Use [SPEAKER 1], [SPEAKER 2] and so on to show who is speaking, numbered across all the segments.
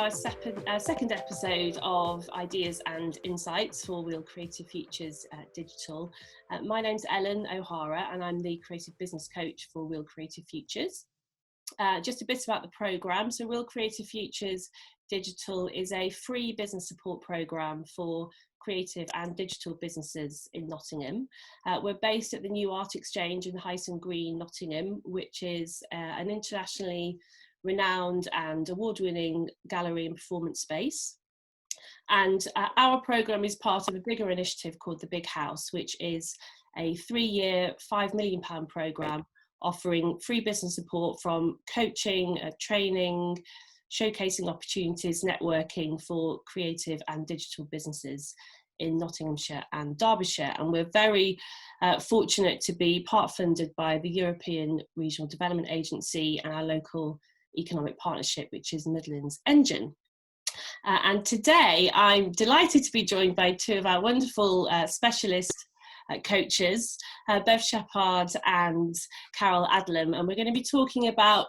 [SPEAKER 1] our second episode of Ideas and Insights for Real Creative Futures Digital. My name's Ellen O'Hara and I'm the Creative Business Coach for Real Creative Futures. Just a bit about the programme. So Real Creative Futures Digital is a free business support programme for creative and digital businesses in Nottingham. We're based at the New Art Exchange in Hyson Green, Nottingham, which is an internationally renowned and award-winning gallery and performance space. And our programme is part of a bigger initiative called The Big House, which is a 3-year, £5 million programme offering free business support from coaching, training, showcasing opportunities, networking for creative and digital businesses in Nottinghamshire and Derbyshire. And we're very fortunate to be part funded by the European Regional Development Agency and our local economic partnership, which is Midlands Engine. And today I'm delighted to be joined by two of our wonderful specialist coaches, Bev Shephard and Carol Adlam, and we're going to be talking about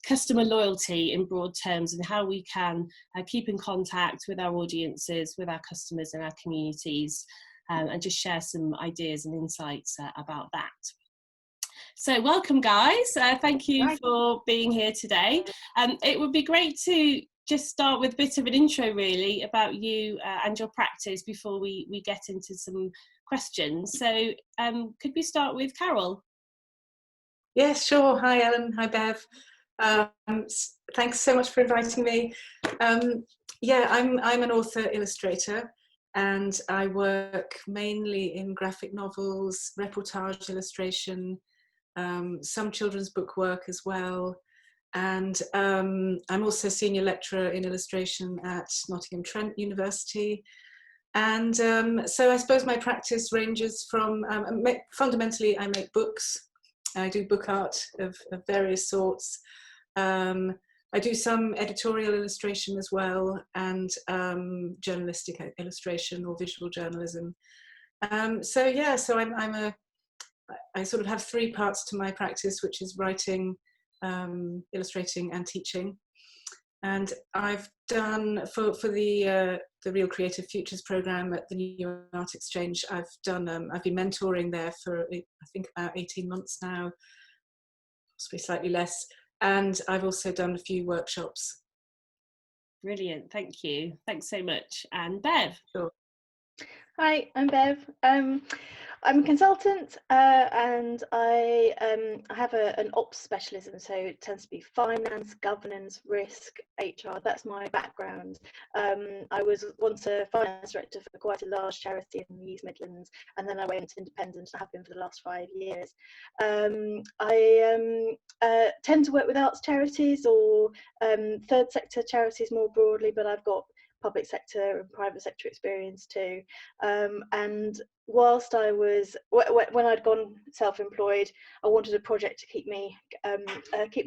[SPEAKER 1] customer loyalty in broad terms and how we can keep in contact with our audiences, with our customers and our communities, and just share some ideas and insights about that. So welcome guys, thank you for being here today. It would be great to just start with a bit of an intro really about you and your practice before we get into some questions. So could we start with Carol?
[SPEAKER 2] Yes, sure. Hi Ellen, hi Bev. Thanks so much for inviting me. Yeah, I'm an author illustrator and I work mainly in graphic novels, reportage illustration, some children's book work as well. And I'm also senior lecturer in illustration at Nottingham Trent University. And so I suppose my practice ranges from, fundamentally I make books. I do book art of various sorts. I do some editorial illustration as well and journalistic illustration or visual journalism. So yeah, so I sort of have 3 parts to my practice, which is writing, illustrating and teaching. And I've done for the Real Creative Futures programme at the New Art Exchange. I've been mentoring there for I think about 18 months now, possibly slightly less. And I've also done a few workshops.
[SPEAKER 1] Brilliant, thank you. Thanks so much. And Bev?
[SPEAKER 2] Sure.
[SPEAKER 3] Hi, I'm Bev. I'm a consultant and I have an ops specialism, so it tends to be finance, governance, risk, HR. That's my background. I was once a finance director for quite a large charity in the East Midlands, and then I went independent and have been for the last 5 years. I tend to work with arts charities or third sector charities more broadly, but I've got public sector and private sector experience too. And whilst I was, when I'd gone self-employed, I wanted a project to keep me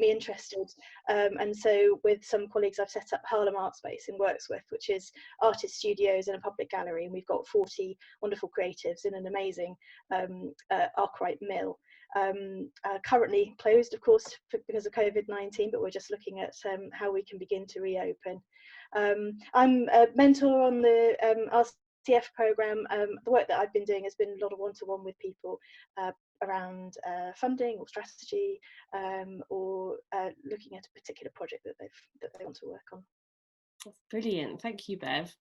[SPEAKER 3] interested. And so with some colleagues, I've set up Harlem Art Space in Wirksworth, which is artist studios and a public gallery. And we've got 40 wonderful creatives in an amazing arkwright mill. Currently closed, of course, because of COVID-19, but we're just looking at how we can begin to reopen. I'm a mentor on the RCF programme. The work that I've been doing has been a lot of one-to-one with people around funding or strategy, or looking at a particular project that they want to work on.
[SPEAKER 1] Brilliant, thank you, Bev.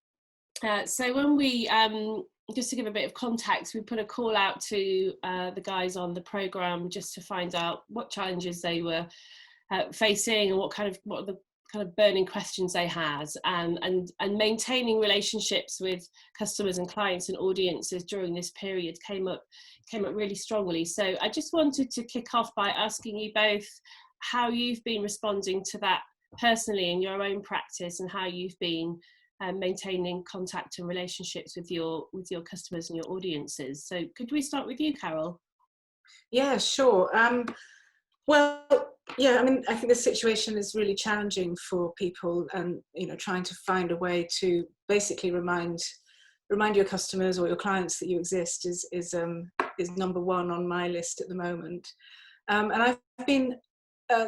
[SPEAKER 1] So when we, just to give a bit of context, we put a call out to the guys on the programme just to find out what challenges they were facing and what are the kind of burning questions they had, and maintaining relationships with customers and clients and audiences during this period came up really strongly. So I just wanted to kick off by asking you both how you've been responding to that personally in your own practice and how you've been maintaining contact and relationships with your customers and your audiences. So could we start with you, Carol?
[SPEAKER 2] Yeah, sure. Well, yeah, I mean, I think the situation is really challenging for people, and trying to find a way to basically remind your customers or your clients that you exist is number one on my list at the moment. And I've been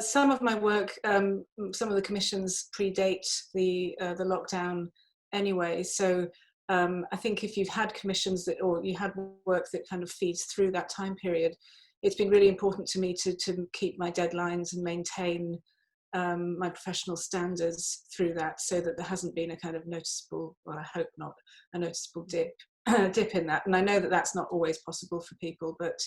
[SPEAKER 2] some of my work, some of the commissions predate the lockdown anyway. So I think if you've had commissions that, or you had work that kind of feeds through that time period, it's been really important to me to keep my deadlines and maintain my professional standards through that, so that there hasn't been a kind of noticeable, well, I hope not, a noticeable dip in that. And I know that that's not always possible for people, but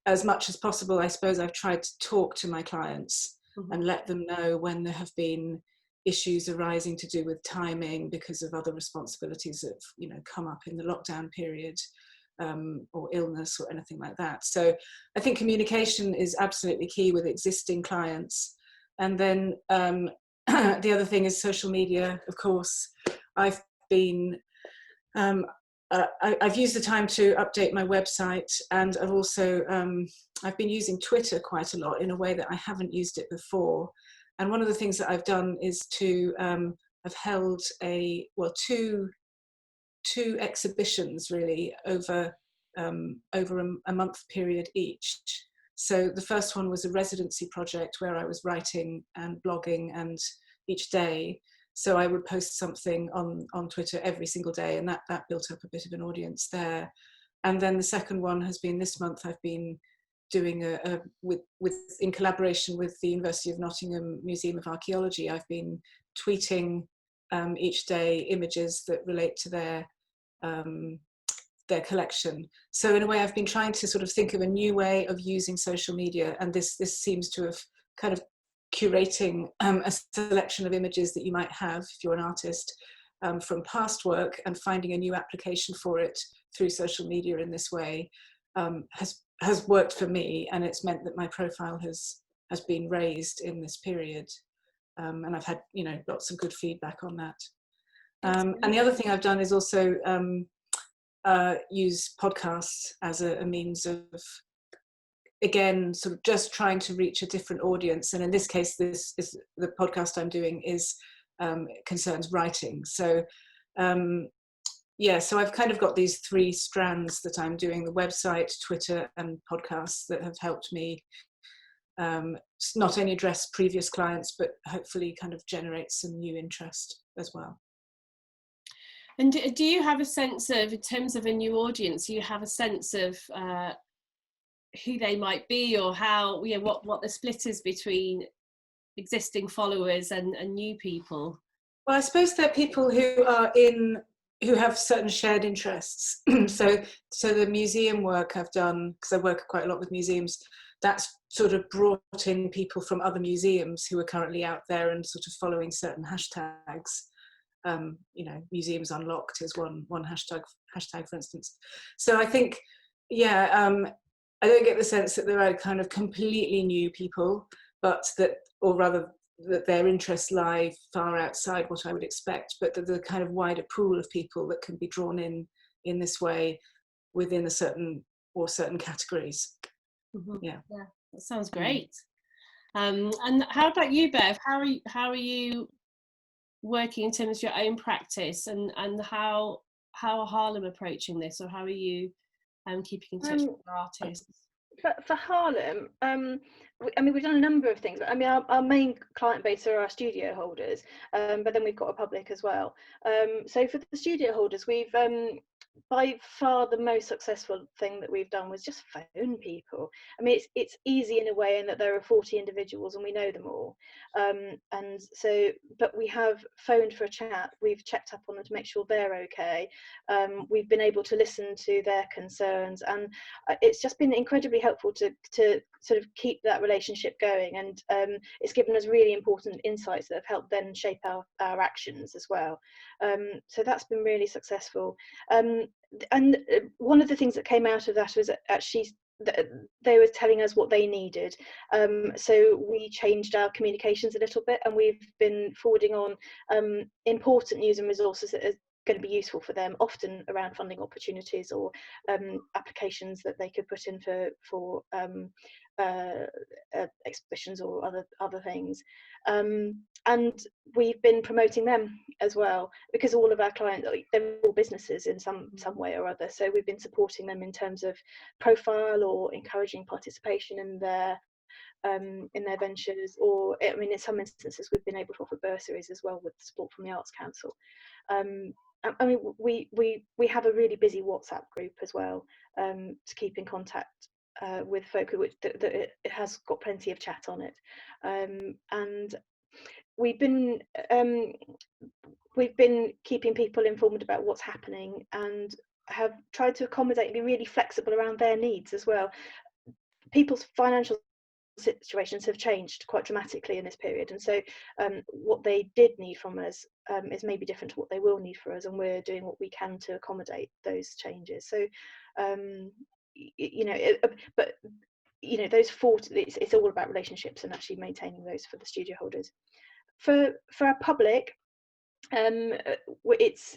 [SPEAKER 2] as much as possible, I suppose I've tried to talk to my clients and let them know when there have been issues arising to do with timing because of other responsibilities that have, you know, come up in the lockdown period, or illness or anything like that. So I think communication is absolutely key with existing clients. And then the other thing is social media, of course. I've been I've used the time to update my website, and I've also I've been using Twitter quite a lot in a way that I haven't used it before. And one of the things that I've done is to I've held two exhibitions really over a month period each. So the first one was a residency project where I was writing and blogging, and each day. So I would post something on Twitter every single day, and that built up a bit of an audience there. And then the second one has been this month. I've been doing in collaboration with the University of Nottingham Museum of Archaeology. I've been tweeting each day images that relate to their collection. So in a way, I've been trying to sort of think of a new way of using social media, and this seems to have kind of curating a selection of images that you might have if you're an artist from past work, and finding a new application for it through social media in this way has worked for me, and it's meant that my profile has been raised in this period, and I've had, you know, lots of good feedback on that. And the other thing I've done is also use podcasts as a means of, again, sort of just trying to reach a different audience. And in this case, this is the podcast I'm doing is concerns writing. So so I've kind of got these three strands that I'm doing: the website, Twitter, and podcasts that have helped me not only address previous clients, but hopefully kind of generate some new interest as well.
[SPEAKER 1] And do you have a sense of, in terms of a new audience, do you have a sense of who they might be, or how, you know, what the split is between existing followers and new people?
[SPEAKER 2] Well, I suppose they're people who have certain shared interests. so the museum work I've done, because I work quite a lot with museums, that's sort of brought in people from other museums who are currently out there and sort of following certain hashtags. You know, Museums Unlocked is one hashtag, for instance. So I think, I don't get the sense that there are kind of completely new people, but that, or rather that their interests lie far outside what I would expect, but that the kind of wider pool of people that can be drawn in this way within certain categories. Yeah,
[SPEAKER 1] that sounds great. And how about you, Bev? How are you working in terms of your own practice, and how are Harlem approaching this, or how are you keeping in touch with your artists?
[SPEAKER 3] For Harlem, I mean, we've done a number of things. I mean, our main client base are our studio holders, but then we've got a public as well. So for the studio holders, we've by far the most successful thing that we've done was just phone people. I mean, it's easy in a way in that there are 40 individuals and we know them all, and so, but we have phoned for a chat, we've checked up on them to make sure they're okay, we've been able to listen to their concerns, and it's just been incredibly helpful to sort of keep that relationship going, and it's given us really important insights that have helped then shape our actions as well. So that's been really successful. And one of the things that came out of that was actually they were telling us what they needed. So we changed our communications a little bit, and we've been forwarding on important news and resources that are going to be useful for them, often around funding opportunities or applications that they could put in for exhibitions or other things, and we've been promoting them as well, because all of our clients, they're all businesses in some way or other, so we've been supporting them in terms of profile or encouraging participation in their in their ventures, or I mean, in some instances we've been able to offer bursaries as well with support from the Arts Council. I mean, we have a really busy WhatsApp group as well, to keep in contact with folk, which that it has got plenty of chat on it, and we've been keeping people informed about what's happening, and have tried to accommodate and be really flexible around their needs as well. People's financial situations have changed quite dramatically in this period, and so what they did need from us is maybe different to what they will need from us, and we're doing what we can to accommodate those changes. So but those 40, it's all about relationships and actually maintaining those for the studio holders. For our public, it's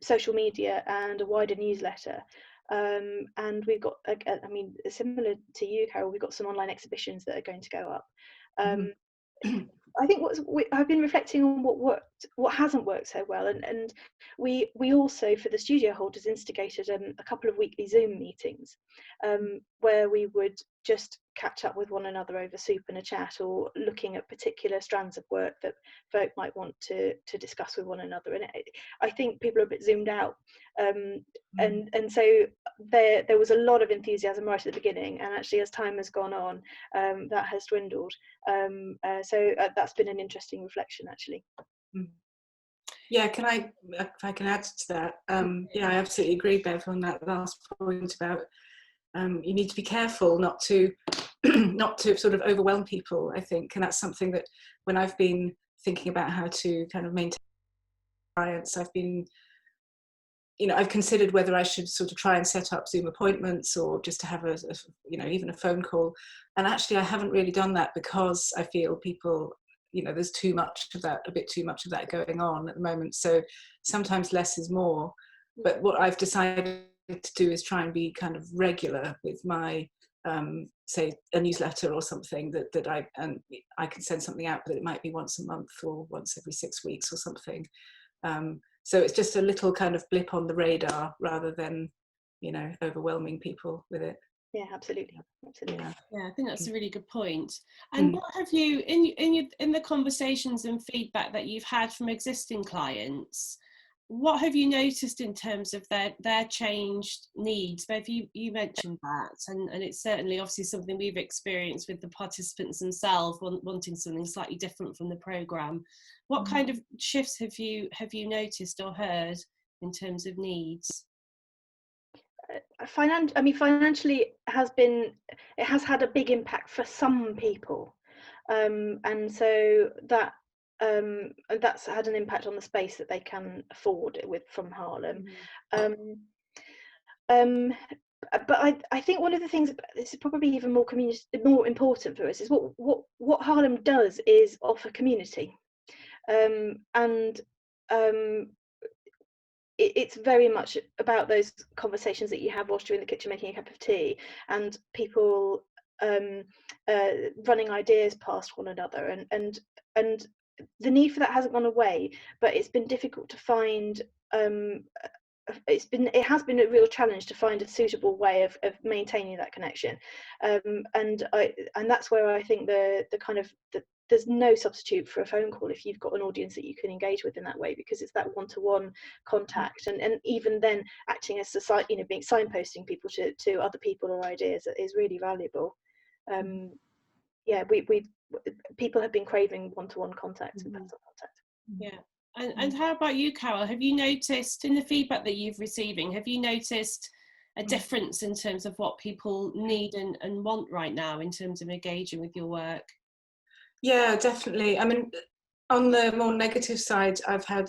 [SPEAKER 3] social media and a wider newsletter, and we've got, I mean, similar to you, Carol, we've got some online exhibitions that are going to go up. I think I've been reflecting on what worked, what hasn't worked so well, and we also, for the studio holders, instigated a couple of weekly Zoom meetings, where we would just catch up with one another over soup and a chat, or looking at particular strands of work that folk might want to discuss with one another. And I think people are a bit zoomed out, and so there was a lot of enthusiasm right at the beginning, and actually as time has gone on, that has dwindled. So that's been an interesting reflection, actually.
[SPEAKER 2] Yeah, if I can add to that, yeah, I absolutely agree, Bev, on that last point about you need to be careful not to sort of overwhelm people, I think, and that's something that when I've been thinking about how to kind of maintain clients, I've been, I've considered whether I should sort of try and set up Zoom appointments, or just to have a even a phone call, and actually I haven't really done that because I feel people, there's too much of that, a bit too much of that going on at the moment, so sometimes less is more. But what I've decided to do is try and be kind of regular with my say a newsletter or something that I can send something out, but it might be once a month or once every 6 weeks or something. So it's just a little kind of blip on the radar rather than overwhelming people with it.
[SPEAKER 3] Yeah, absolutely.
[SPEAKER 1] Yeah, I think that's a really good point. And what have you, in the conversations and feedback that you've had from existing clients, what have you noticed in terms of their changed needs? Bev, you mentioned that, and it's certainly obviously something we've experienced with the participants themselves, wanting something slightly different from the programme. What kind of shifts have you noticed or heard in terms of needs?
[SPEAKER 3] Financially, it has had a big impact for some people, and so that's had an impact on the space that they can afford from Harlem. But I think one of the things, this is probably even more important for us, is what Harlem does is offer community, and it's very much about those conversations that you have whilst you're in the kitchen making a cup of tea, and people running ideas past one another, and the need for that hasn't gone away, but it's been difficult to find. It has been a real challenge to find a suitable way of maintaining that connection, and that's where I think there's no substitute for a phone call if you've got an audience that you can engage with in that way, because it's that one-to-one contact, and even then acting as being signposting people to other people or ideas is really valuable. Yeah, people have been craving one-to-one contact and personal contact.
[SPEAKER 1] Yeah. And how about you, Carol? Have you noticed in the feedback that you've receiving, have you noticed a difference in terms of what people need and want right now in terms of engaging with your work?
[SPEAKER 2] Yeah, definitely. I mean, on the more negative side, I've had,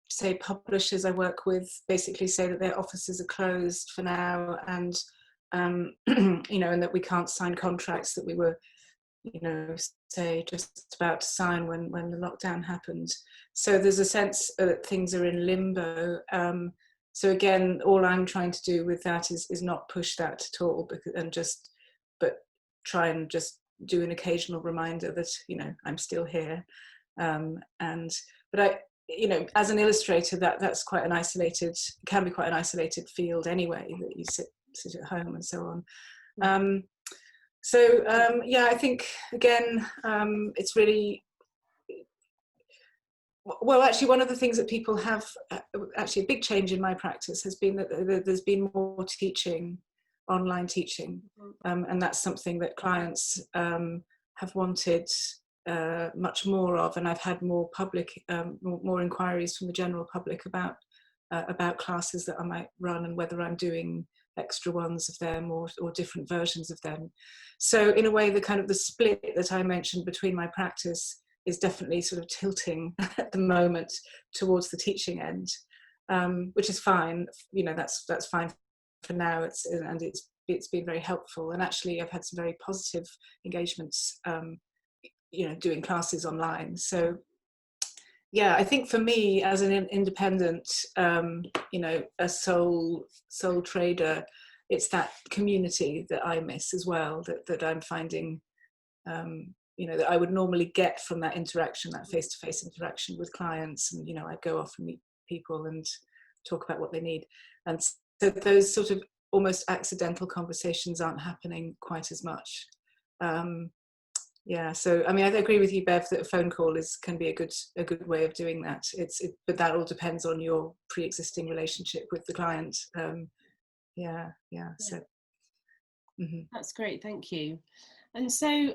[SPEAKER 2] say, publishers I work with basically say that their offices are closed for now, and, and that we can't sign contracts that we were, say, just about to sign when the lockdown happened. So there's a sense that things are in limbo. So again, all I'm trying to do with that is not push that at all, but try and just do an occasional reminder that I'm still here, but I as an illustrator that's quite can be quite an isolated field anyway, that you sit at home and so on. So yeah, I think again, it's really, well, actually one of the things that people have, actually a big change in my practice has been that there's been more teaching, online teaching, and that's something that clients have wanted much more of, and I've had more public, more inquiries from the general public about classes that I might run and whether I'm doing extra ones of them or different versions of them. So in a way, the kind of the split that I mentioned between my practice is definitely sort of tilting at the moment towards the teaching end, which is fine. You know, that's fine for now. It's been very helpful, and actually I've had some very positive engagements, you know, doing classes online. So yeah, I think for me as an independent, you know, a sole trader, it's that community that I miss as well, that I'm finding, you know, that I would normally get from that interaction, that face-to-face interaction with clients. And, you know, I go off and meet people and talk about what they need. And so those sort of almost accidental conversations aren't happening quite as much. Yeah, so I mean, I agree with you, Bev, that a phone call can be a good way of doing that. But that all depends on your pre-existing relationship with the client. Yeah. So
[SPEAKER 1] That's great, thank you. And so,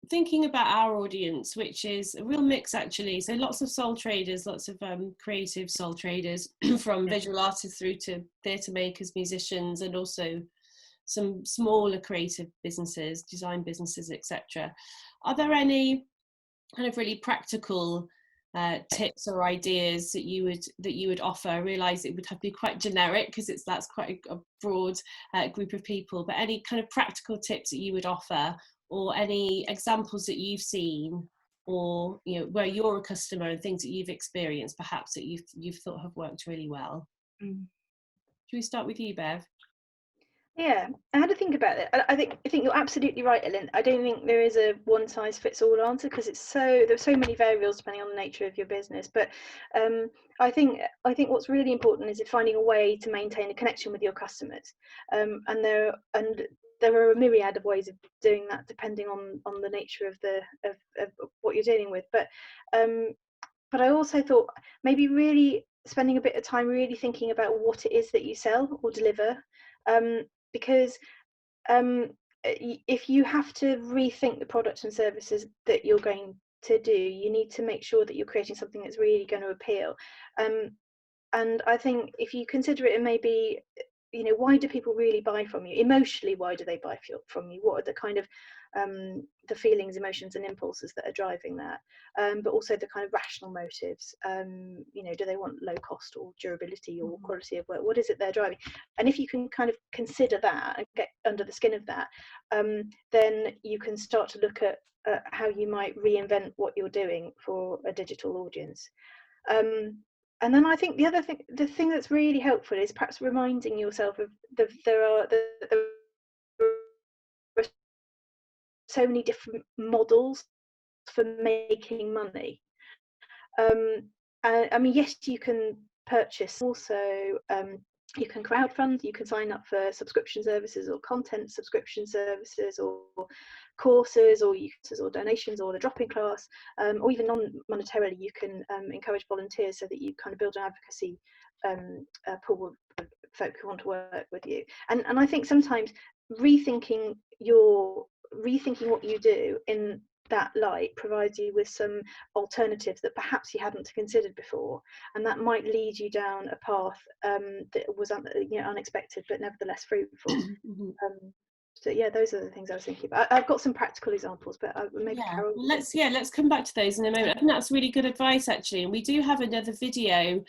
[SPEAKER 1] thinking about our audience, which is a real mix actually, so lots of sole traders, lots of creative sole traders, from visual artists through to theatre makers, musicians, and also some smaller creative businesses, design businesses, etc. Are there any kind of really practical tips or ideas that you would offer? I realise it would have to be quite generic because that's quite a broad group of people, but any kind of practical tips that you would offer, or any examples that you've seen, or, you know, where you're a customer and things that you've experienced perhaps that you've thought have worked really well. Should we start with you, Bev?
[SPEAKER 3] Yeah, I had to think about it. I think you're absolutely right, Ellen. I don't think there is a one size fits all answer, because there's so many variables depending on the nature of your business. But I think what's really important is finding a way to maintain a connection with your customers. And there are a myriad of ways of doing that depending on the nature of of what you're dealing with. But I also thought maybe really spending a bit of time really thinking about what it is that you sell or deliver. Because if you have to rethink the products and services that you're going to do, you need to make sure that you're creating something that's really going to appeal. And I think if you consider it, and maybe, you know, why do people really buy from you? Emotionally, why do they buy from you? What are the kind of the feelings, emotions and impulses that are driving that? But also the kind of rational motives. You know, do they want low cost or durability or quality of work? What is it they're driving? And if you can kind of consider that and get under the skin of that, then you can start to look at how you might reinvent what you're doing for a digital audience. And then I think the thing that's really helpful is perhaps reminding yourself of there are so many different models for making money. I mean, yes, you can purchase. Also, you can crowdfund. You can sign up for subscription services or content subscription services, or courses, or donations, or the drop-in class, or even non-monetarily. You can encourage volunteers so that you kind of build an advocacy pool of folk who want to work with you. And I think sometimes rethinking what you do in that light provides you with some alternatives that perhaps you hadn't considered before, and that might lead you down a path that was unexpected but nevertheless fruitful. So yeah, those are the things I was thinking about. I've got some practical examples, but maybe Carol.
[SPEAKER 1] Let's come back to those in a moment. I think that's really good advice actually, and we do have another video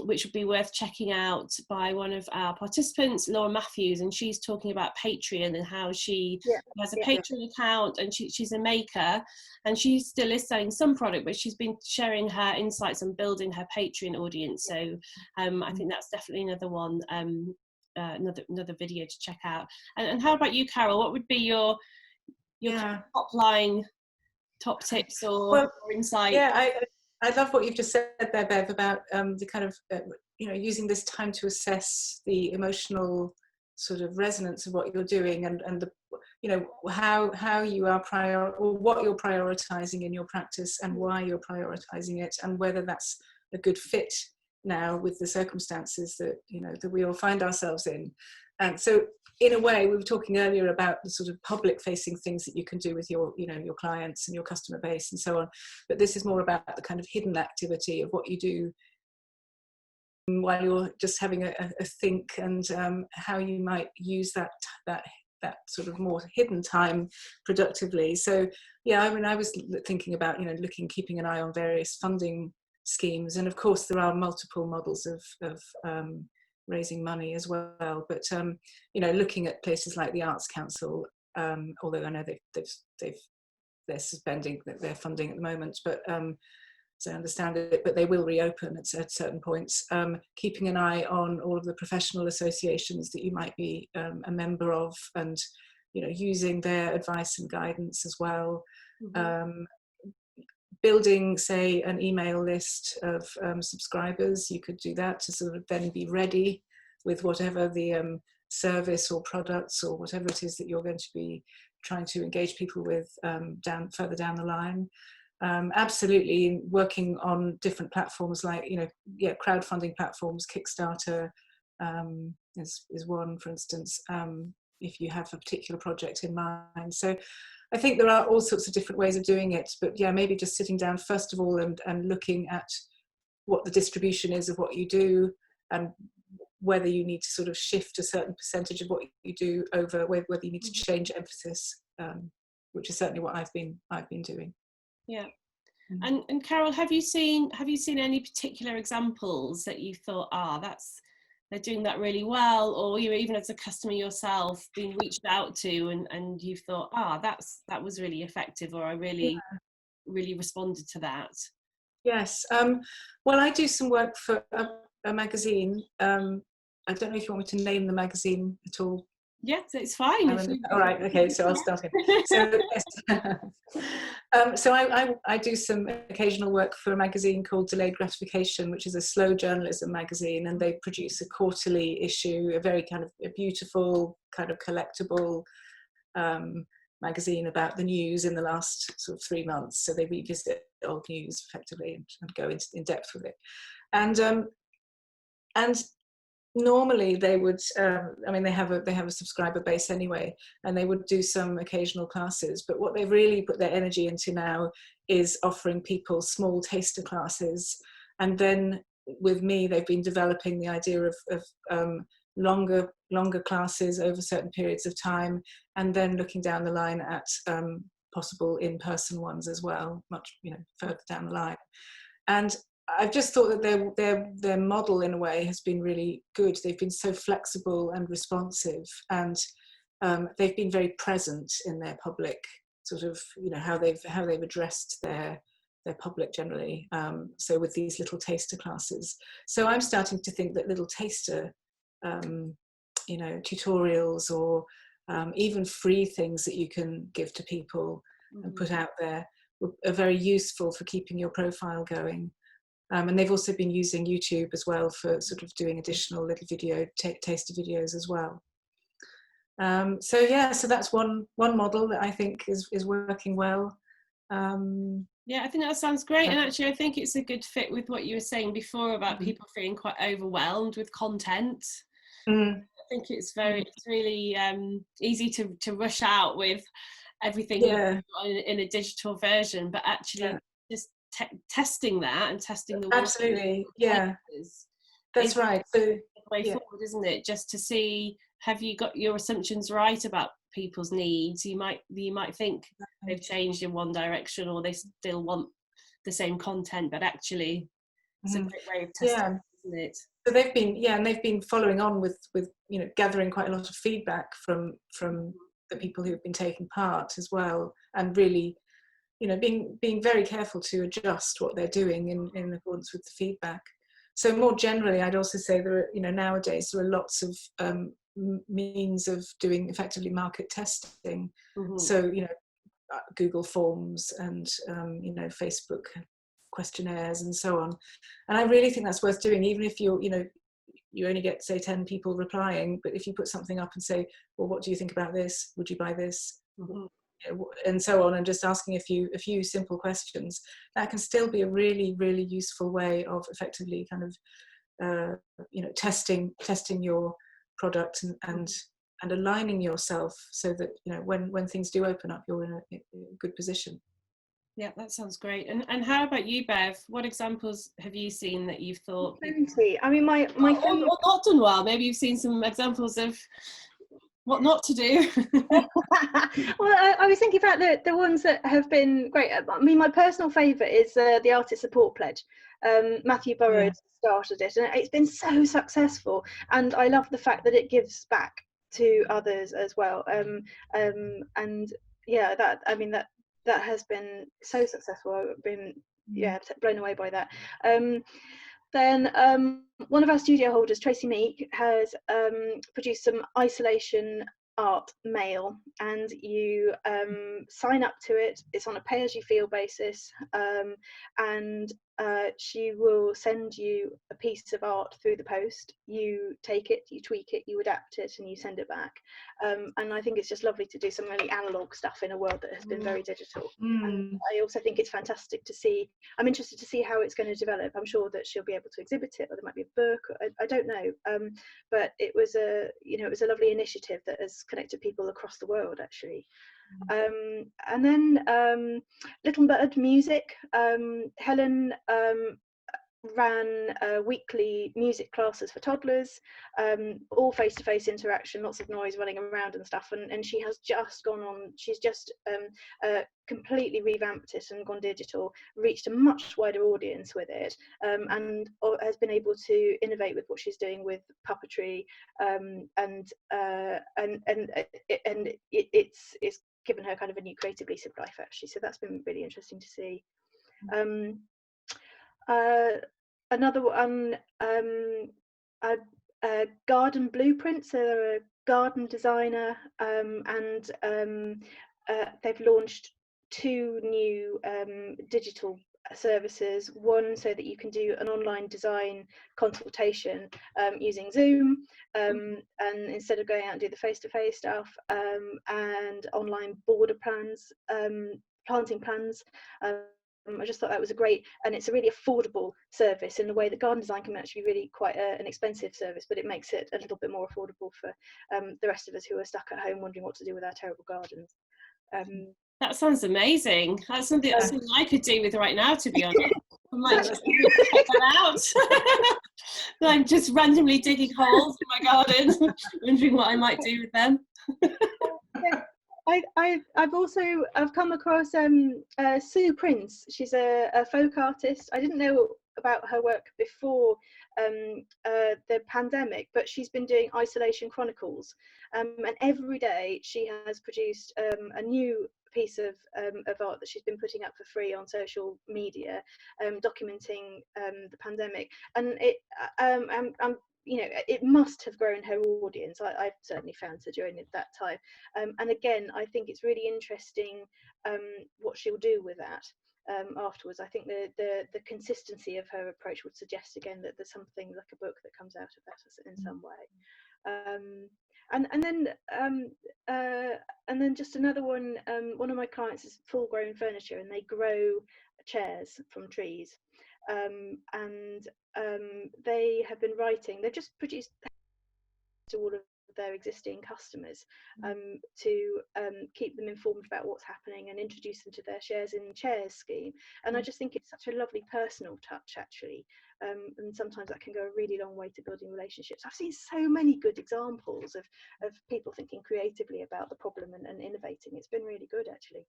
[SPEAKER 1] which would be worth checking out by one of our participants, Laura Matthews, and she's talking about Patreon and how she has a Patreon account, and she's a maker, and she still is selling some product, but she's been sharing her insights on building her Patreon audience. So I think that's definitely another one. Another video to check out. And how about you, Carol? What would be your top tips or insight?
[SPEAKER 2] Yeah, I love what you've just said there, Bev, about the kind of using this time to assess the emotional sort of resonance of what you're doing, and the, you know, how you are or what you're prioritizing in your practice, and why you're prioritizing it, and whether that's a good fit now with the circumstances that, you know, that we all find ourselves in. And so in a way, we were talking earlier about the sort of public facing things that you can do with your, you know, your clients and your customer base and so on, but this is more about the kind of hidden activity of what you do while you're just having a think, and how you might use that sort of more hidden time productively. So yeah, I mean, I was thinking about, you know, keeping an eye on various funding schemes, and of course there are multiple models of raising money as well, but you know, looking at places like the Arts Council, although I know they're suspending their funding at the moment, but as I understand it, but they will reopen at certain points. Keeping an eye on all of the professional associations that you might be a member of, and, you know, using their advice and guidance as well. Mm-hmm. Building, say, an email list of subscribers, you could do that to sort of then be ready with whatever the service or products or whatever it is that you're going to be trying to engage people with further down the line. Absolutely working on different platforms, like, you know, yeah, crowdfunding platforms. Kickstarter is one, for instance, if you have a particular project in mind. So I think there are all sorts of different ways of doing it, but yeah, maybe just sitting down first of all and looking at what the distribution is of what you do, and whether you need to sort of shift a certain percentage of what you do over, whether you need to change emphasis, which is certainly what I've been doing.
[SPEAKER 1] Yeah. And Carol, have you seen any particular examples that you thought, they're doing that really well, or you, even as a customer yourself, being reached out to, and you thought, that was really effective, or I really responded to that?
[SPEAKER 2] Yes. Well, I do some work for a magazine. I don't know if you want me to name the magazine at all.
[SPEAKER 1] Yes, it's fine.
[SPEAKER 2] All right, okay, so I'll start here. So, yes. So I do some occasional work for a magazine called Delayed Gratification, which is a slow journalism magazine, and they produce a quarterly issue, a very kind of a beautiful, kind of collectible magazine about the news in the last sort of 3 months. So they revisit old news effectively and go in depth with it. And normally they would, I mean, they have a subscriber base anyway, and they would do some occasional classes, but what they've really put their energy into now is offering people small taster classes. And then with me, they've been developing the idea of longer classes over certain periods of time, and then looking down the line at possible in-person ones as well, much, you know, further down the line. And I've just thought that their model, in a way, has been really good. They've been so flexible and responsive, and they've been very present in their public, sort of, you know, how they've addressed their public generally. So with these little taster classes, so I'm starting to think that little taster, you know, tutorials, or even free things that you can give to people and put out there, are very useful for keeping your profile going. And they've also been using YouTube as well for sort of doing additional little taster videos as well. So yeah, so that's one model that I think is working well.
[SPEAKER 1] Yeah, I think that sounds great. And actually, I think it's a good fit with what you were saying before about people feeling quite overwhelmed with content. I think it's really easy to rush out with everything in a digital version, but actually just testing that and testing the
[SPEAKER 2] absolutely, yeah, that's right. So
[SPEAKER 1] the way forward, isn't it? Just to see, have you got your assumptions right about people's needs? You might think they've changed in one direction, or they still want the same content, but actually it's a great way of testing, isn't it?
[SPEAKER 2] So they've been following on with you know, gathering quite a lot of feedback from the people who have been taking part as well, and really, you know, being very careful to adjust what they're doing in accordance with the feedback. So more generally, I'd also say there are, you know, nowadays there are lots of means of doing effectively market testing. So, you know, Google Forms and you know, Facebook questionnaires and so on. And I really think that's worth doing, even if you're, you know, you only get, say, 10 people replying, but if you put something up and say, well, what do you think about this? Would you buy this?
[SPEAKER 1] Mm-hmm.
[SPEAKER 2] And so on, and just asking a few simple questions, that can still be a really, really useful way of effectively kind of testing your product and aligning yourself so that when things do open up, you're in a good position.
[SPEAKER 1] Yeah, that sounds great. And how about you, Bev? What examples have you seen that you've thought
[SPEAKER 3] I mean, my
[SPEAKER 1] or not done well? Maybe you've seen some examples of what not to do.
[SPEAKER 3] Well, I was thinking about the ones that have been great. I mean, my personal favourite is the Artist Support Pledge. Matthew Burrows started it, and it's been so successful. And I love the fact that it gives back to others as well. And yeah, that has been so successful. I've been blown away by that. Then one of our studio holders, Tracy Meek, has produced some isolation art mail, and you sign up to it. It's on a pay-as-you-feel basis, and she will send you a piece of art through the post. You take it, you tweak it, you adapt it, and you send it back. And I think it's just lovely to do some really analog stuff in a world that has been very digital. And I also think it's fantastic to see. I'm interested to see how it's going to develop. I'm sure that she'll be able to exhibit it, or there might be a book. I don't know, but it was a lovely initiative that has connected people across the world, actually. And then Little Bird Music. Helen ran weekly music classes for toddlers, all face-to-face interaction, lots of noise running around and stuff, and she has just she's just completely revamped it and gone digital, reached a much wider audience with it, and has been able to innovate with what she's doing with puppetry, and it's given her kind of a new creative lease of life, actually. So that's been really interesting to see. Another one, garden blueprints. So they're a garden designer, and they've launched 2 new digital services. One so that you can do an online design consultation using Zoom, and instead of going out and do the face-to-face stuff, and online border plans, planting plans. I just thought that was a great, and it's a really affordable service in the way that garden design can actually be really quite an expensive service, but it makes it a little bit more affordable for the rest of us who are stuck at home wondering what to do with our terrible gardens.
[SPEAKER 1] That sounds amazing. That's something I could do with right now, to be honest. I might just check that out. I'm just randomly digging holes in my garden, wondering what I might do with them.
[SPEAKER 3] I've come across Sue Prince. She's a folk artist. I didn't know about her work before the pandemic, but she's been doing Isolation Chronicles, and every day she has produced a new piece of art that she's been putting up for free on social media, documenting the pandemic. And it must have grown her audience. I've certainly found so during that time. And again, I think it's really interesting what she'll do with that afterwards. I think the consistency of her approach would suggest again that there's something like a book that comes out of that in some way. And then just another one. One of my clients is Full Grown Furniture, and they grow chairs from trees. And they have been writing. They've just produced to all of their existing customers to keep them informed about what's happening and introduce them to their Shares in Chairs scheme. And I just think it's such a lovely personal touch, actually. And sometimes that can go a really long way to building relationships. I've seen so many good examples of people thinking creatively about the problem and innovating. It's been really good, actually.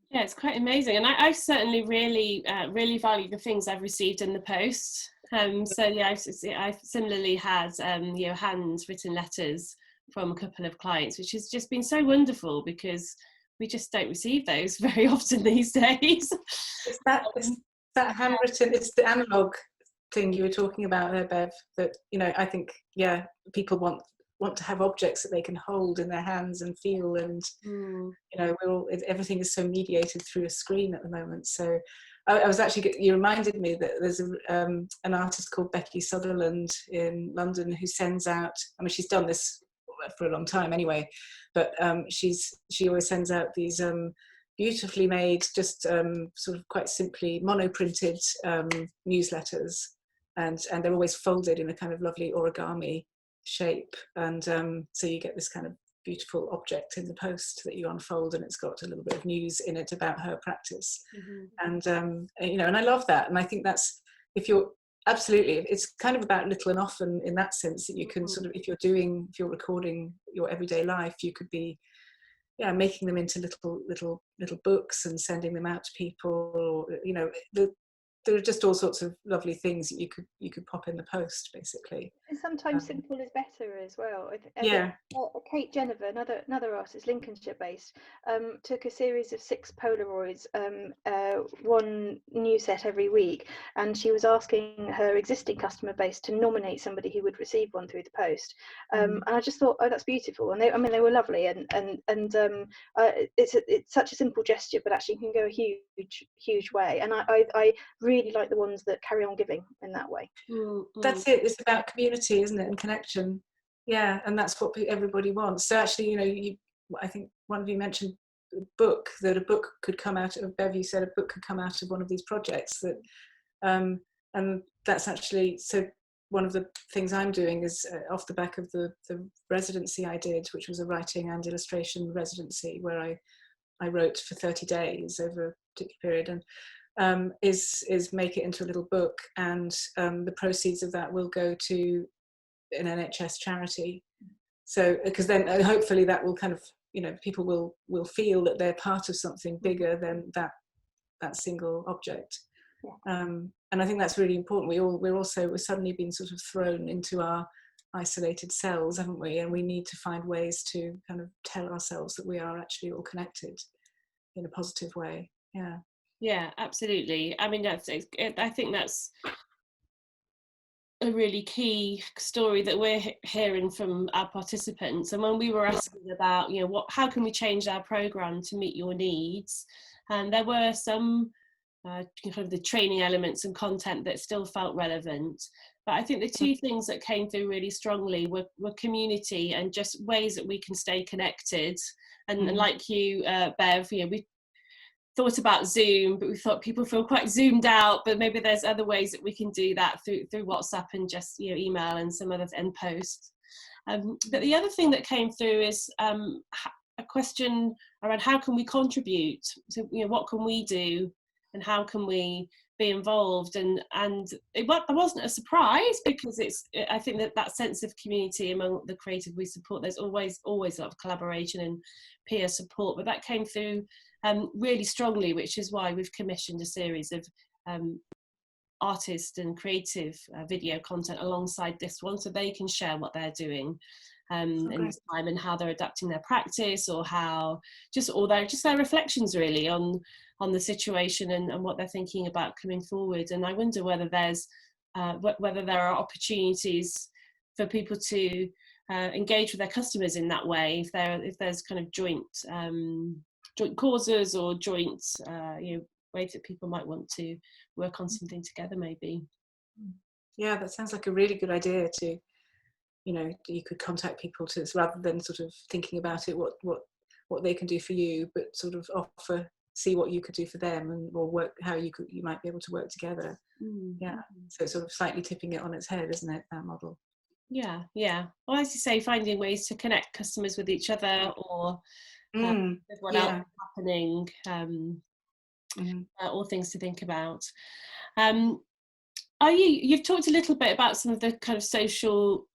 [SPEAKER 1] Yeah, it's quite amazing, and I certainly really value the things I've received in the post. So yeah, I've similarly had handwritten letters from a couple of clients, which has just been so wonderful because we just don't receive those very often these days.
[SPEAKER 2] It's that handwritten. It's the analog thing you were talking about there, Bev. That I think people want to have objects that they can hold in their hands and feel, and everything is so mediated through a screen at the moment. So I was actually, you reminded me that there's an artist called Becky Sutherland in London who sends out, I mean, she's done this for a long time anyway, but she always sends out these beautifully made, just sort of quite simply monoprinted newsletters, and they're always folded in a kind of lovely origami shape, and so you get this kind of beautiful object in the post that you unfold, and it's got a little bit of news in it about her practice. And you know, and I love that, and I think that's, if you're absolutely, it's kind of about little and often in that sense, that you can sort of, if you're recording your everyday life, you could be making them into little books and sending them out to people, or you know, there are just all sorts of lovely things that you could pop in the post, basically.
[SPEAKER 3] And sometimes simple is better as well. Kate Jennifer, another artist, Lincolnshire based, took a series of 6 Polaroids, one new set every week, and she was asking her existing customer base to nominate somebody who would receive one through the post. And I just thought, oh, that's beautiful. And they were lovely, and it's such a simple gesture, but actually can go a huge way. And I really like the ones that carry on giving in that way.
[SPEAKER 2] That's it. It's about community, isn't it, and connection. Yeah, and that's what everybody wants. So actually, you know, I think one of you mentioned a book could come out of, Bev, you said a book could come out of one of these projects, that and that's actually, so one of the things I'm doing is off the back of the residency I did, which was a writing and illustration residency, where I wrote for 30 days over a particular period, and is make it into a little book, and the proceeds of that will go to an NHS charity. So because then hopefully that will kind of, you know, people will feel that they're part of something bigger than that single object. And I think that's really important. We're suddenly being sort of thrown into our isolated cells, haven't we? And we need to find ways to kind of tell ourselves that we are actually all connected in a positive way. Yeah,
[SPEAKER 1] absolutely. I mean, I think that's a really key story that we're hearing from our participants. And when we were asking about, you know, how can we change our programme to meet your needs, and there were some kind of the training elements and content that still felt relevant. But I think the two things that came through really strongly were community and just ways that we can stay connected. And like you, Bev, you know, we thought about Zoom, but we thought people feel quite zoomed out, but maybe there's other ways that we can do that through WhatsApp and just, you know, email and some other and posts. But the other thing that came through is a question around how can we contribute? So, you know, what can we do and how can we be involved? And it wasn't a surprise, because I think that sense of community among the creative we support, there's always a lot of collaboration and peer support, but that came through really strongly, which is why we've commissioned a series of artist and creative video content alongside this one, so they can share what they're doing in this time and how they're adapting their practice, or their reflections really on the situation and what they're thinking about coming forward. And I wonder whether there are opportunities for people to engage with their customers in that way, if there's kind of joint causes or joint ways that people might want to work on something together, maybe.
[SPEAKER 2] Yeah, that sounds like a really good idea. To, you know, you could contact people to, rather than sort of thinking about it, what they can do for you, but sort of see what you could do for them, and or work how you might be able to work together. So it's sort of slightly tipping it on its head, isn't it, that model?
[SPEAKER 1] Yeah. Well, as you say, finding ways to connect customers with each other, or with what else is happening, all things to think about. You've talked a little bit about some of the kind of social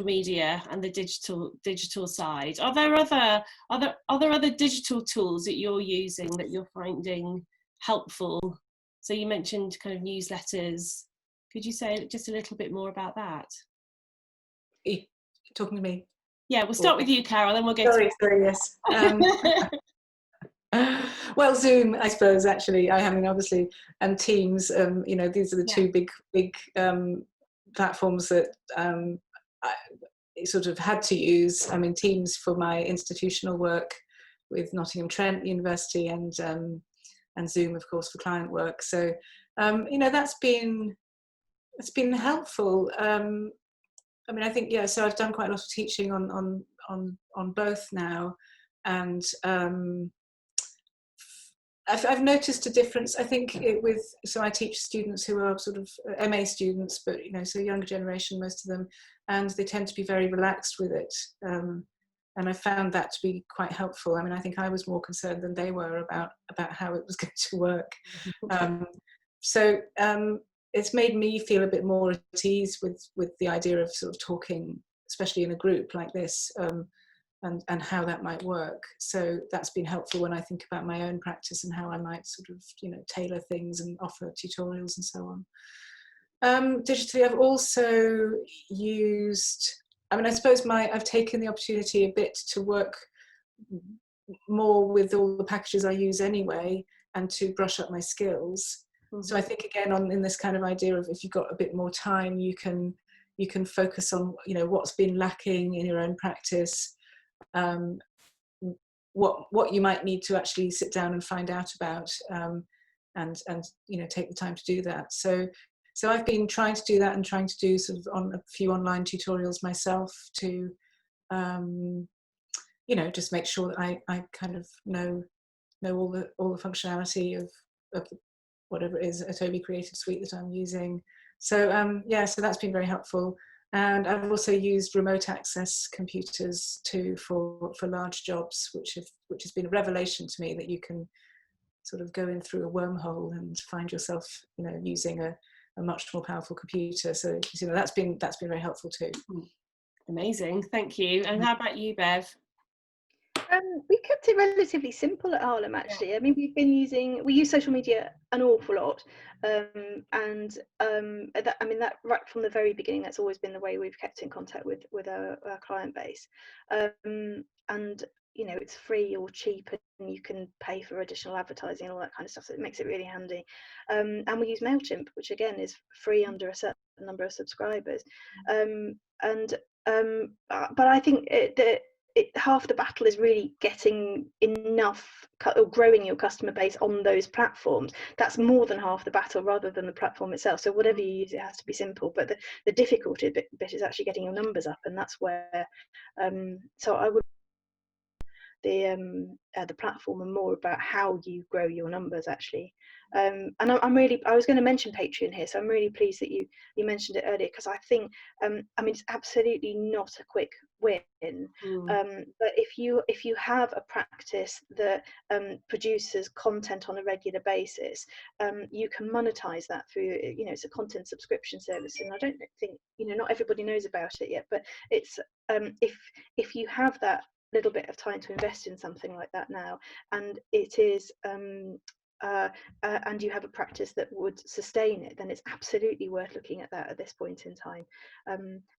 [SPEAKER 1] media and the digital side. Are there other digital tools that you're using that you're finding helpful? So you mentioned kind of newsletters. Could you say just a little bit more about that?
[SPEAKER 2] Are you talking to me?
[SPEAKER 1] Yeah, we'll start with you, Carol, then we'll go
[SPEAKER 2] Sorry, yes. Well, Zoom, I suppose, actually. I mean, obviously, and Teams. You know, these are the two big platforms that I sort of had to use. I mean, Teams for my institutional work with Nottingham Trent University, and and Zoom, of course, for client work. So, you know, it's been helpful. I mean, I think, yeah, so I've done quite a lot of teaching on both now, and I've noticed a difference. I think so I teach students who are sort of MA students, but, you know, so younger generation, most of them, and they tend to be very relaxed with it. And I found that to be quite helpful. I mean, I think I was more concerned than they were about how it was going to work. So it's made me feel a bit more at ease with the idea of sort of talking, especially in a group like this, and how that might work. So that's been helpful when I think about my own practice and how I might sort of, you know, tailor things and offer tutorials and so on. Digitally, I've also used, I mean, I suppose I've taken the opportunity a bit to work more with all the packages I use anyway, and to brush up my skills. So I think, again, in this kind of idea of, if you've got a bit more time, you can focus on, you know, what's been lacking in your own practice, what you might need to actually sit down and find out about, and you know, take the time to do that. So I've been trying to do that, and trying to do sort of on a few online tutorials myself to, you know, just make sure that I kind of know all the functionality of whatever it is, Adobe Creative Suite that I'm using. So yeah, so that's been very helpful. And I've also used remote access computers too for large jobs, which has been a revelation to me, that you can sort of go in through a wormhole and find yourself, you know, using a much more powerful computer. So, you know, that's been very helpful too.
[SPEAKER 1] Amazing, thank you. And how about you, Bev?
[SPEAKER 3] We kept it relatively simple at Harlem, actually. Yeah. I mean, we use social media an awful lot, and that right from the very beginning, that's always been the way we've kept in contact with our client base. And you know, it's free or cheap, and you can pay for additional advertising and all that kind of stuff, so it makes it really handy. And we use MailChimp, which again is free under a certain number of subscribers. But I think half the battle is really getting enough or growing your customer base on those platforms. That's more than half the battle, rather than the platform itself. So whatever you use, it has to be simple, but the difficulty bit is actually getting your numbers up, and that's where so I would the platform and more about how you grow your numbers, actually. And I was going to mention Patreon here, so I'm really pleased that you mentioned it earlier, because I think I mean, it's absolutely not a quick win, but if you have a practice that produces content on a regular basis, you can monetize that through, you know, it's a content subscription service, and I don't think, you know, not everybody knows about it yet, but it's if you have that little bit of time to invest in something like that now, and it is and you have a practice that would sustain it, then it's absolutely worth looking at that at this point in time.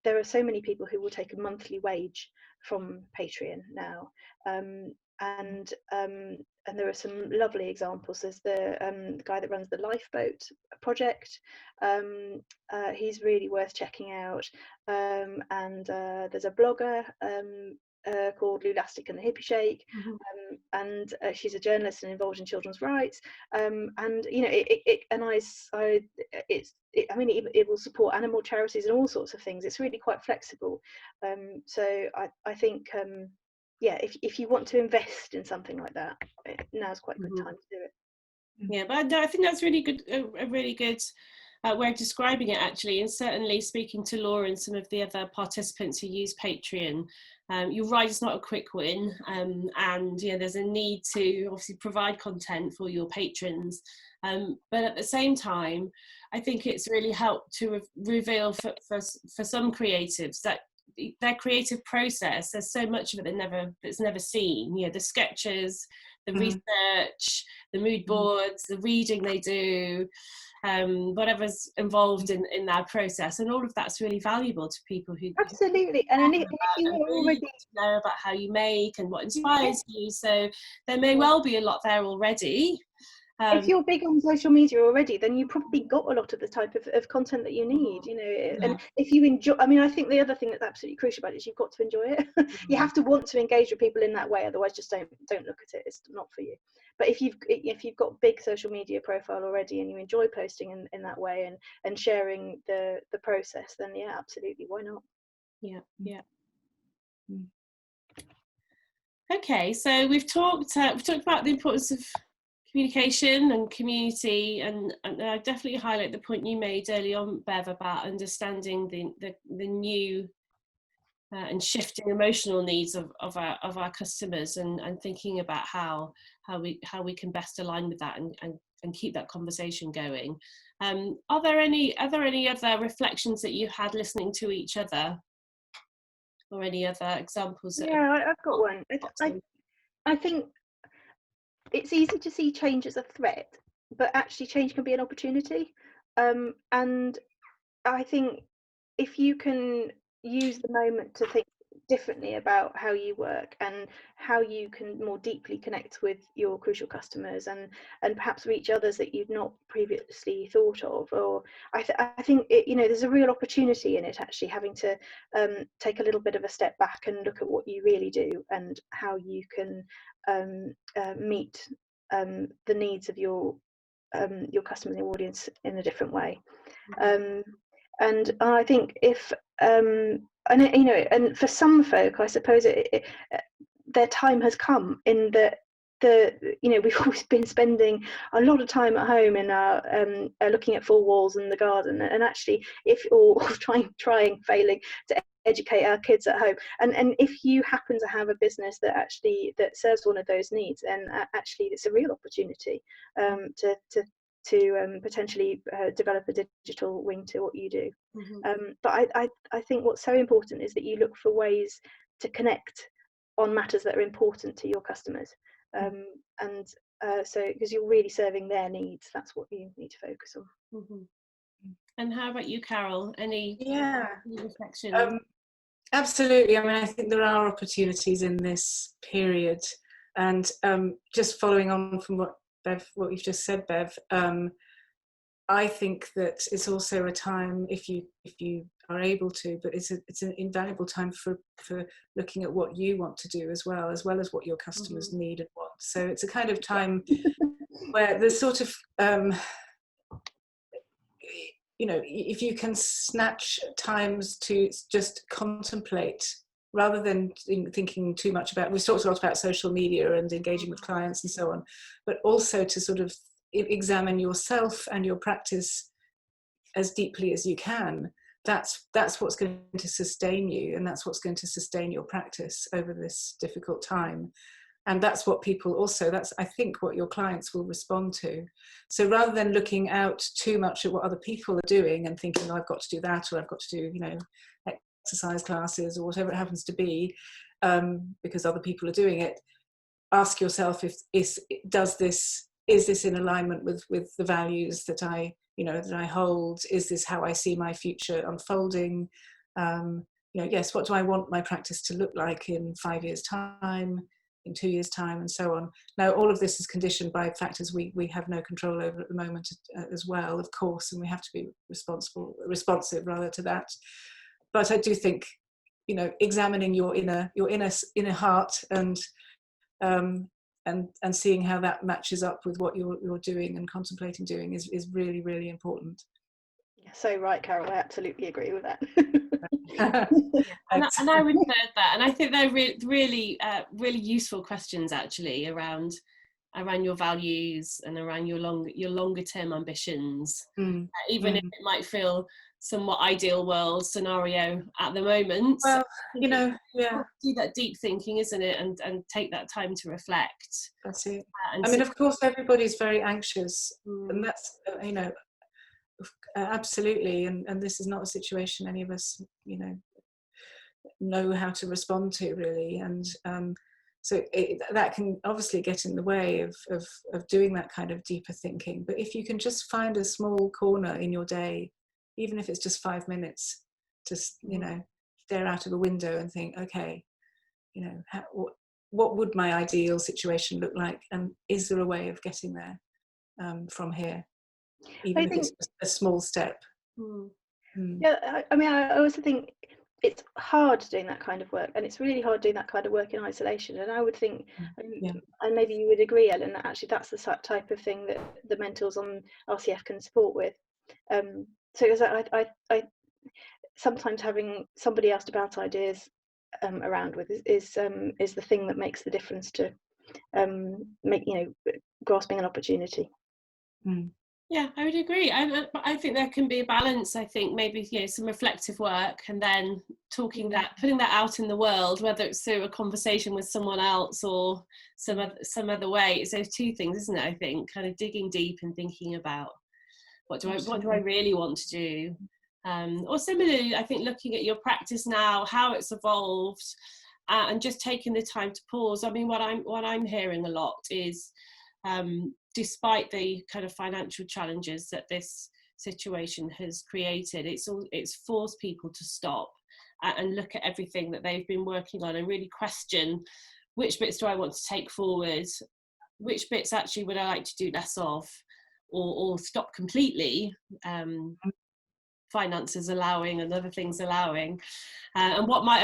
[SPEAKER 3] There are so many people who will take a monthly wage from Patreon now, and there are some lovely examples. There's the guy that runs the Lifeboat project. He's really worth checking out, and there's a blogger called Lulastic and the Hippie Shake, and she's a journalist and involved in children's rights, and you know, it will support animal charities and all sorts of things. It's really quite flexible, so I think yeah, if you want to invest in something like that, now's quite a good time to do it.
[SPEAKER 1] Yeah, but I think that's really good, a really good way of describing it, actually. And certainly speaking to Laura and some of the other participants who use Patreon, you're right, it's not a quick win, and you know, there's a need to obviously provide content for your patrons, but at the same time, I think it's really helped to reveal for some creatives that their creative process, there's so much of it that's never seen. You know, the sketches, the research, the mood boards, the reading they do, whatever's involved in their process, and all of that's really valuable to people who
[SPEAKER 3] absolutely and if you
[SPEAKER 1] really know about how you make and what inspires you. So there may well be a lot there already,
[SPEAKER 3] If you're big on social media already, then you probably got a lot of the type of content that you need, you know. And if you enjoy, I mean, I think the other thing that's absolutely crucial about it is you've got to enjoy it. You have to want to engage with people in that way, otherwise just don't look at it. It's not for you. But if you've got big social media profile already and you enjoy posting in that way and sharing the process, then yeah, absolutely, why not?
[SPEAKER 1] Yeah. Okay, so we've talked about the importance of communication and community, and I definitely highlight the point you made early on, Bev, about understanding the new and shifting emotional needs of our customers, and thinking about how we can best align with that and keep that conversation going. Are there any other reflections that you had listening to each other, or any other examples?
[SPEAKER 3] Yeah, I've got one. I think it's easy to see change as a threat, but actually change can be an opportunity. And I think if you can use the moment to think differently about how you work and how you can more deeply connect with your crucial customers and perhaps reach others that you've not previously thought of, or I think it, you know, there's a real opportunity in it, actually having to take a little bit of a step back and look at what you really do and how you can meet the needs of your customers and your audience in a different way. And I think if and you know, and for some folk, I suppose their time has come in that you know, we've always been spending a lot of time at home in our looking at four walls and the garden, and actually or failing to educate our kids at home, and if you happen to have a business that serves one of those needs, then actually it's a real opportunity to potentially develop a digital wing to what you do. But I think what's so important is that you look for ways to connect on matters that are important to your customers, and so because you're really serving their needs, that's what you need to focus on.
[SPEAKER 1] And how about you, Carol? Any reflection?
[SPEAKER 2] Absolutely. I mean, I think there are opportunities in this period, and just following on from what you've just said, Bev, I think that it's also a time, if you are able to, but it's an invaluable time for looking at what you want to do as well as what your customers need and want. So it's a kind of time where there's sort of you know, if you can snatch times to just contemplate rather than thinking too much about, we've talked a lot about social media and engaging with clients and so on, but also to sort of examine yourself and your practice as deeply as you can. That's what's going to sustain you, and that's what's going to sustain your practice over this difficult time. And that's what people also, that's I think what your clients will respond to. So rather than looking out too much at what other people are doing and thinking, oh, I've got to do that, or I've got to do, you know, exercise classes or whatever it happens to be, because other people are doing it, ask yourself is this in alignment with the values that I hold? Is this how I see my future unfolding? You know, yes, what do I want my practice to look like in 5 years' time, in 2 years' time, and so on. Now, all of this is conditioned by factors we have no control over at the moment as well, of course, and we have to be responsive rather to that. But I do think, you know, examining your inner heart and seeing how that matches up with what you're doing and contemplating doing is really, really important.
[SPEAKER 3] So right, Carol, I absolutely agree with that.
[SPEAKER 1] And I would third that, and I think they're really useful questions actually around your values and around your longer term ambitions, even if it might feel somewhat ideal world scenario at the moment.
[SPEAKER 2] Well, you know,
[SPEAKER 1] do that deep thinking, isn't it, and take that time to reflect.
[SPEAKER 2] That's it. I mean, of course, everybody's very anxious, and that's, you know, absolutely, and this is not a situation any of us, you know how to respond to really, and so that can obviously get in the way of doing that kind of deeper thinking. But if you can just find a small corner in your day, even if it's just 5 minutes, to, you know, stare out of a window and think, okay, you know, what would my ideal situation look like, and is there a way of getting there? from here,
[SPEAKER 3] I
[SPEAKER 2] even if
[SPEAKER 3] think,
[SPEAKER 2] it's just a small step.
[SPEAKER 1] Mm.
[SPEAKER 3] yeah, I mean, I also think it's hard doing that kind of work, and it's really hard doing that kind of work in isolation. And I would think,
[SPEAKER 2] Yeah.
[SPEAKER 3] and maybe you would agree, Ellen, that actually that's the type of thing that the mentors on RCF can support with. So because I sometimes having somebody else to bounce ideas around with is the thing that makes the difference to grasping an opportunity.
[SPEAKER 1] Yeah, I would agree. I think there can be a balance. I think maybe some reflective work, and then putting that out in the world, whether it's through a conversation with someone else or some other way. It's those two things, isn't it? I think kind of digging deep and thinking about what do I really want to do. Or similarly, I think looking at your practice now, how it's evolved, and just taking the time to pause. I mean, what I'm hearing a lot is, despite the kind of financial challenges that this situation has created, it's forced people to stop and look at everything that they've been working on and really question which bits do I want to take forward, which bits actually would I like to do less of, or stop completely. Finances allowing and other things allowing, and what might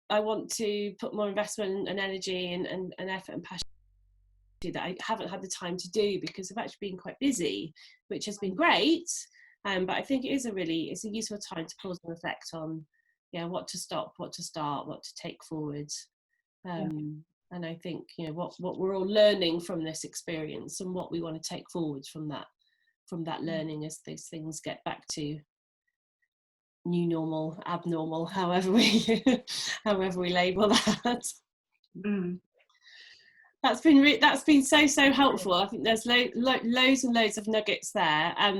[SPEAKER 1] I want to put more investment and energy and effort and passion that I haven't had the time to do because I've actually been quite busy, which has been great. But I think it's a useful time to pause and reflect on what to stop, what to start, what to take forward. And I think what we're all learning from this experience and what we want to take forward from that learning as these things get back to new normal, abnormal, however we label that. That's been so helpful. I think there's loads and loads of nuggets there. I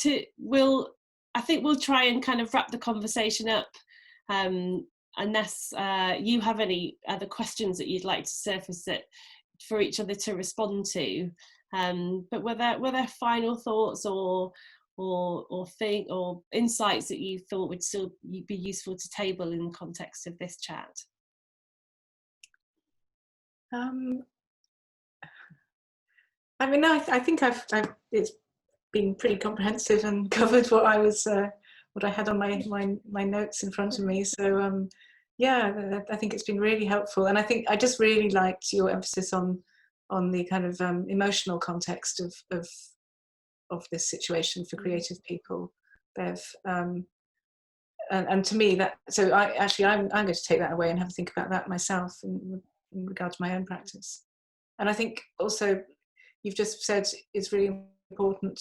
[SPEAKER 1] think we'll try and kind of wrap the conversation up, unless you have any other questions that you'd like to surface that for each other to respond to. But were there final thoughts or insights that you thought would still be useful to table in the context of this chat?
[SPEAKER 2] I mean, I think it's been pretty comprehensive and covered what I had on my notes in front of me. So I think it's been really helpful, and I think I just really liked your emphasis on the kind of emotional context of this situation for creative people, Bev. And to me I'm going to take that away and have a think about that myself in regard to my own practice. And I think also you've just said it's really important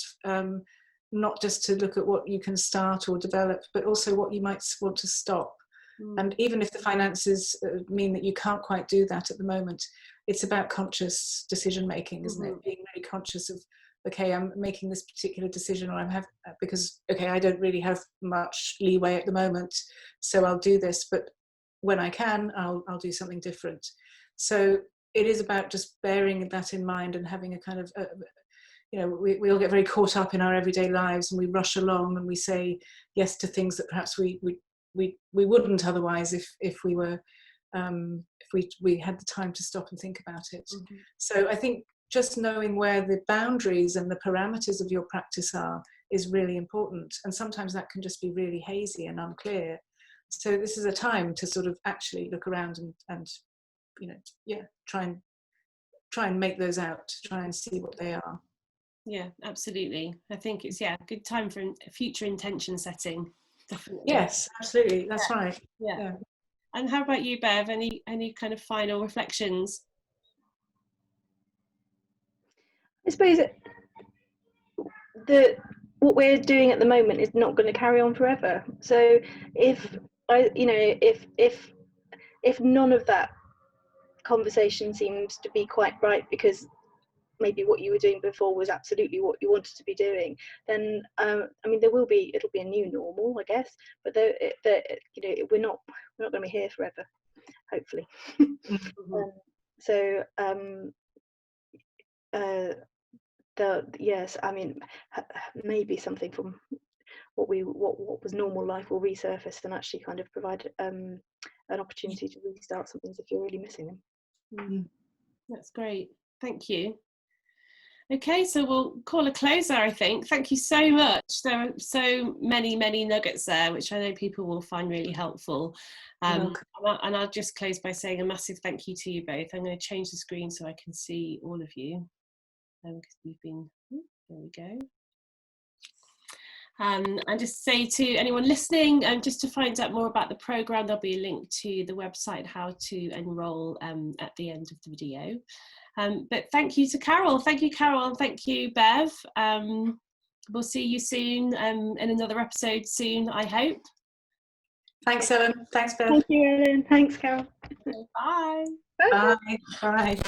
[SPEAKER 2] not just to look at what you can start or develop, but also what you might want to stop. And even if the finances mean that you can't quite do that at the moment, it's about conscious decision making, isn't it? Being very conscious of, okay, I'm making this particular decision, or I don't really have much leeway at the moment, so I'll do this, but when I can, I'll do something different. So it is about just bearing that in mind and having a kind of, we all get very caught up in our everyday lives and we rush along and we say yes to things that perhaps we wouldn't otherwise if we were, if we had the time to stop and think about it. So I think just knowing where the boundaries and the parameters of your practice are is really important. And sometimes that can just be really hazy and unclear. So this is a time to sort of actually look around and try and make those out, try and see what they are.
[SPEAKER 1] Yeah, absolutely. I think it's a good time for future intention setting. Definitely.
[SPEAKER 2] Yes, absolutely. That's right.
[SPEAKER 1] Yeah. And how about you, Bev? Any kind of final reflections?
[SPEAKER 3] I suppose what we're doing at the moment is not going to carry on forever. So if none of that conversation seems to be quite right because maybe what you were doing before was absolutely what you wanted to be doing, then it'll be a new normal, I guess, but we're not going to be here forever, hopefully. Yes, I mean, maybe something from what was normal life will resurface and actually kind of provide an opportunity to restart some things if you're really missing them.
[SPEAKER 1] That's great, thank you. Okay, so we'll call a closer, I think. Thank you so much. There are so many nuggets there, which I know people will find really helpful. And I'll just close by saying a massive thank you to you both. I'm going to change the screen so I can see all of you. Because you've been, there we go. And just say to anyone listening, just to find out more about the programme, there'll be a link to the website, how to enrol at the end of the video. But thank you to Carol. Thank you, Carol, and thank you, Bev. We'll see you soon in another episode soon, I hope.
[SPEAKER 2] Thanks, Ellen. Thanks, Bev.
[SPEAKER 3] Thank you, Ellen. Thanks, Carol.
[SPEAKER 1] Bye.
[SPEAKER 2] Bye. Bye.